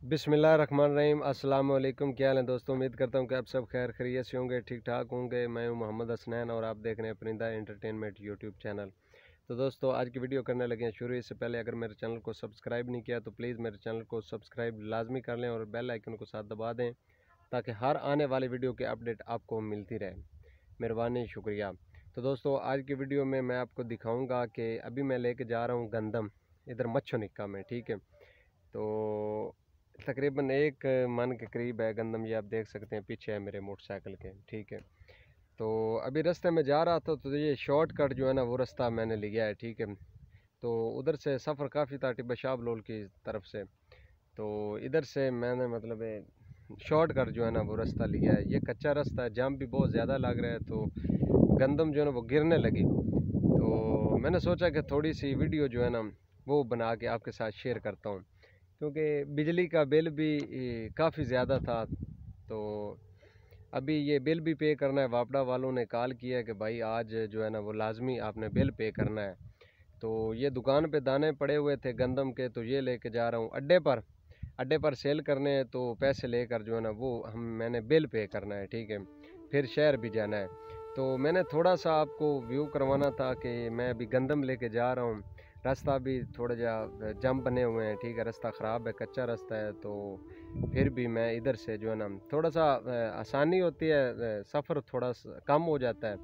बिस्मिल्लाहिर्रहमानिर्रहीम। अस्सलाम वालेकुम। क्या हाल है दोस्तों? उम्मीद करता हूँ कि आप सब खैर खैरियत से होंगे, ठीक ठाक होंगे। मैं हूँ मोहम्मद हसनैन और आप देख रहे हैं परिंदा एंटरटेनमेंट यूट्यूब चैनल। तो दोस्तों आज की वीडियो करने लगे हैं शुरू। इससे पहले अगर मेरे चैनल को सब्सक्राइब नहीं किया तो प्लीज़ मेरे चैनल को सब्सक्राइब लाजमी कर लें और बेल आइकन को साथ दबा दें ताकि हर आने वाली वीडियो की अपडेट आपको मिलती रहे। मेहरबानी, शुक्रिया। तो दोस्तों आज की वीडियो में मैं आपको दिखाऊँगा कि अभी मैं लेके जा रहा हूँ गंदम, इधर मच्छो निक्का में, ठीक है। तो तकरीबन 1 मन के करीब है गंदम, ये आप देख सकते हैं, पीछे है मेरे मोटरसाइकिल के, ठीक है। तो अभी रास्ते में जा रहा था तो ये शॉर्टकट जो है ना वो रास्ता मैंने लिया है, ठीक है। तो उधर से सफ़र काफ़ी था टिब्बा शाह बलोल की तरफ से, तो इधर से मैंने मतलब शॉर्टकट जो है ना वो रास्ता लिया है। ये कच्चा रास्ता है, जाम भी बहुत ज़्यादा लग रहा है, तो गंदम जो है ना वो गिरने लगी। तो मैंने सोचा कि थोड़ी सी वीडियो जो है ना वो बना के आपके साथ शेयर करता हूँ, क्योंकि बिजली का बिल भी काफ़ी ज़्यादा था। तो अभी ये बिल भी पे करना है। वापडा वालों ने कॉल किया है कि भाई आज जो है ना वो लाजमी आपने बिल पे करना है। तो ये दुकान पे दाने पड़े हुए थे गंदम के, तो ये लेके जा रहा हूँ अड्डे पर सेल करने हैं। तो पैसे लेकर जो है ना वो मैंने बिल पे करना है, ठीक है। फिर शहर भी जाना है। तो मैंने थोड़ा सा आपको व्यू करवाना था कि मैं अभी गंदम लेके जा रहा हूँ। रास्ता भी थोड़ा जम बने हुए हैं, ठीक है। रास्ता ख़राब है, कच्चा रास्ता है, तो फिर भी मैं इधर से जो है ना थोड़ा सा आसानी होती है, सफ़र थोड़ा सा कम हो जाता है।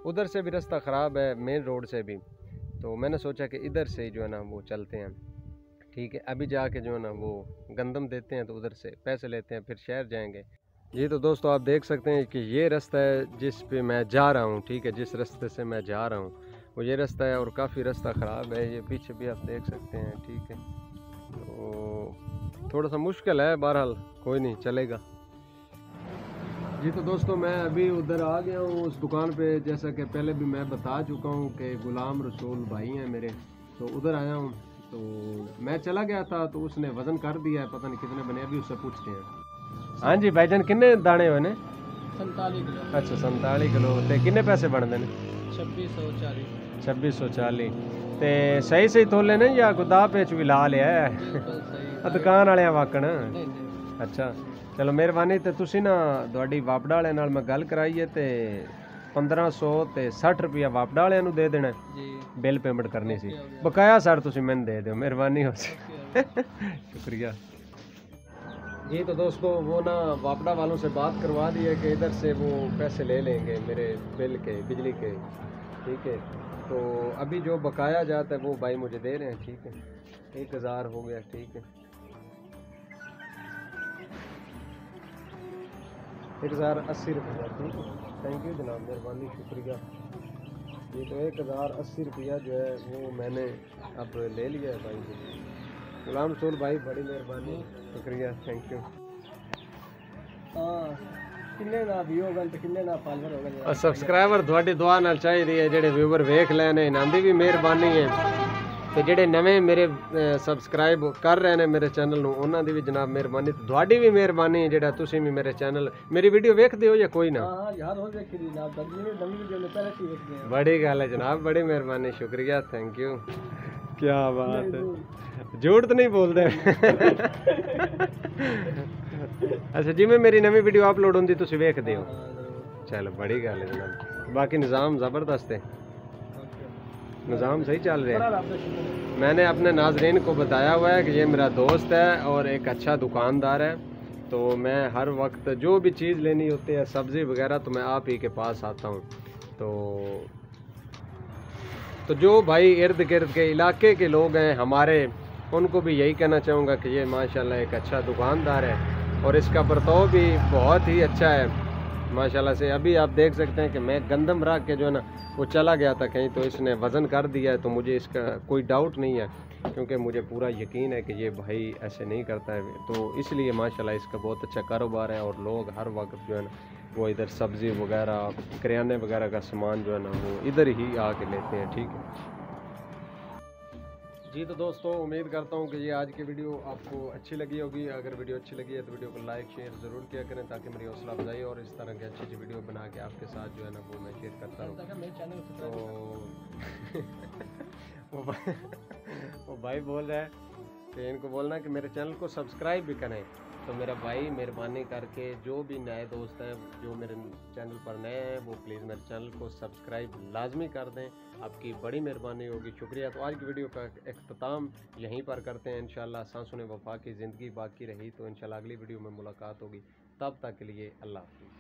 उधर से भी रास्ता ख़राब है, मेन रोड से भी। तो मैंने सोचा कि इधर से ही जो है ना वो चलते हैं, ठीक है। अभी जाके जो है ना वो गंदम देते हैं, तो उधर से पैसे लेते हैं, फिर शहर जाएंगे। जी तो दोस्तों आप देख सकते हैं कि ये रास्ता है जिस पे मैं जा रहा हूँ, ठीक है। जिस रास्ते से मैं जा रहा हूँ वो ये रास्ता है, और काफ़ी रास्ता ख़राब है। ये पीछे भी आप देख सकते हैं, ठीक है। तो थोड़ा सा मुश्किल है, बहरहाल कोई नहीं, चलेगा। जी तो दोस्तों मैं अभी उधर आ गया हूँ उस दुकान पे। जैसा कि पहले भी मैं बता चुका हूँ कि गुलाम रसूल भाई हैं मेरे, तो उधर आया हूँ। तो मैं चला गया था तो उसने वज़न कर दिया है, पता नहीं कितने बने, अभी उससे पूछते हैं। हाँ जी भाईजान, कितने दाने हुए ने? 47 किलो। अच्छा 47 किलो। ते किन्ने पैसे बनते हैं? 2640। 2640। ते सही सही तोले ने या गुदा पेच भी ला लिया है? बिल्कुल सही। दुकान वाले वाकण। नहीं नहीं। अच्छा चलो मेहरबानी। तो तुसी ना ਤੁਹਾਡੀ ਵਾਪੜਾ ਵਾਲੇ ਨਾਲ ਮੈਂ ਗੱਲ ਕਰਾਈ ਹੈ ਤੇ 1500 ਤੇ 60 ਰੁਪਿਆ ਵਾਪੜਾ ਵਾਲਿਆਂ ਨੂੰ ਦੇ ਦੇਣਾ जी। ਬਿੱਲ ਪੇਮੈਂਟ ਕਰਨੀ ਸੀ। ओके हो गया। ਬਕਾਇਆ ਸਰ ਤੁਸੀਂ ਮੈਨੂੰ ਦੇ ਦਿਓ, ਮਿਹਰਬਾਨੀ हो ओके हो गया। शुक्रिया जी। तो दोस्तों वो ना वापड़ा वालों से बात करवा दी है कि इधर से वो पैसे ले लेंगे मेरे बिल के, बिजली के, ठीक है। तो अभी जो बकाया जाता है वो भाई मुझे दे रहे हैं, ठीक है। 1000 हो गया, ठीक है। 1080 रुपया, ठीक है। थैंक यू जनाब, मेहरबानी, शुक्रिया। ये तो 1080 रुपया जो है वो मैंने अब ले लिया है भाई से। गुलाम रसूल भाई बड़ी मेहरबानी, शुक्रिया, थैंक यू। हाँ किन्ने ना व्यू होगा तो किन्ने ना फॉलोअर होगा। और सब्सक्राइबर थोड़ी दुआ नाल चाहिए, जेडे व्यूवर वेख लेने इन्हां दी भी मेहरबानी है, ਤੇ ਜਿਹੜੇ ਨਵੇਂ ਮੇਰੇ ਸਬਸਕ੍ਰਾਈਬ ਕਰ ਰਹੇ ਨੇ ਮੇਰੇ ਚੈਨਲ ਨੂੰ ਉਹਨਾਂ ਦੀ ਵੀ ਜਨਾਬ ਮਿਹਰਬਾਨੀ, ਤੇ ਤੁਹਾਡੀ ਵੀ ਮਿਹਰਬਾਨੀ ਜਿਹੜਾ ਤੁਸੀਂ ਵੀ ਮੇਰੇ ਚੈਨਲ ਮੇਰੀ ਵੀਡੀਓ ਵੇਖਦੇ ਹੋ ਜਾਂ ਕੋਈ ਨਾ। ਹਾਂ ਯਾਰ ਹੋ ਵੇਖੀ ਦੀ ਜਨਾਬ, ਨਵੀਂ ਵੀਡੀਓ ਨੇ ਪਹਿਲੇ ਹੀ ਵੇਖਦੇ ਆ। ਬੜੀ ਗੱਲ ਹੈ ਜਨਾਬ, ਬੜੀ ਮਿਹਰਬਾਨੀ, ਸ਼ੁਕਰੀਆ, ਥੈਂਕ ਯੂ। ਕੀ ਬਾਤ ਹੈ, झूठ तो नहीं बोलते अच्छा जिमें मेरी नवी वीडियो अपलोड होंगी तुम वेखते हो, चलो बड़ी गल है जनाब। बाकी निज़ाम ज़बरदस्त है, निज़ाम सही चल रहा है। मैंने अपने नाजरीन को बताया हुआ है कि ये मेरा दोस्त है और एक अच्छा दुकानदार है, तो मैं हर वक्त जो भी चीज़ लेनी होती है, सब्ज़ी वगैरह, तो मैं आप ही के पास आता हूँ। तो जो भाई इर्द गिर्द के इलाके के लोग हैं हमारे, उनको भी यही कहना चाहूँगा कि ये माशाल्लाह एक अच्छा दुकानदार है और इसका बर्ताव भी बहुत ही अच्छा है माशाल्लाह से। अभी आप देख सकते हैं कि मैं गंदम रख के जो है ना वो चला गया था कहीं, तो इसने वज़न कर दिया है। तो मुझे इसका कोई डाउट नहीं है, क्योंकि मुझे पूरा यकीन है कि ये भाई ऐसे नहीं करता है। तो इसलिए माशाल्लाह इसका बहुत अच्छा कारोबार है और लोग हर वक्त जो है ना वो इधर सब्ज़ी वगैरह, करियाने वगैरह का सामान जो है ना वो इधर ही आके लेते हैं, ठीक है जी। तो दोस्तों उम्मीद करता हूँ कि ये आज की वीडियो आपको अच्छी लगी होगी। अगर वीडियो अच्छी लगी है तो वीडियो को लाइक शेयर ज़रूर किया करें, ताकि मेरी हौसला अफजाई और इस तरह की अच्छी अच्छी वीडियो बना के आपके साथ जो है ना वो मैं शेयर करता हूँ। तो वो भाई बोल रहा है तो इनको बोलना कि मेरे चैनल को सब्सक्राइब भी करें। तो मेरा भाई मेहरबानी करके जो भी नए दोस्त हैं जो मेरे चैनल पर नए हैं वो प्लीज़ मेरे चैनल को सब्सक्राइब लाजमी कर दें, आपकी बड़ी मेहरबानी होगी, शुक्रिया। तो आज की वीडियो का अख्ताम यहीं पर करते हैं। इंशाल्लाह सांसों ने वफा की ज़िंदगी बाकी रही तो इंशाल्लाह अगली वीडियो में मुलाकात होगी। तब तक के लिए अल्लाह हाफ़िज़।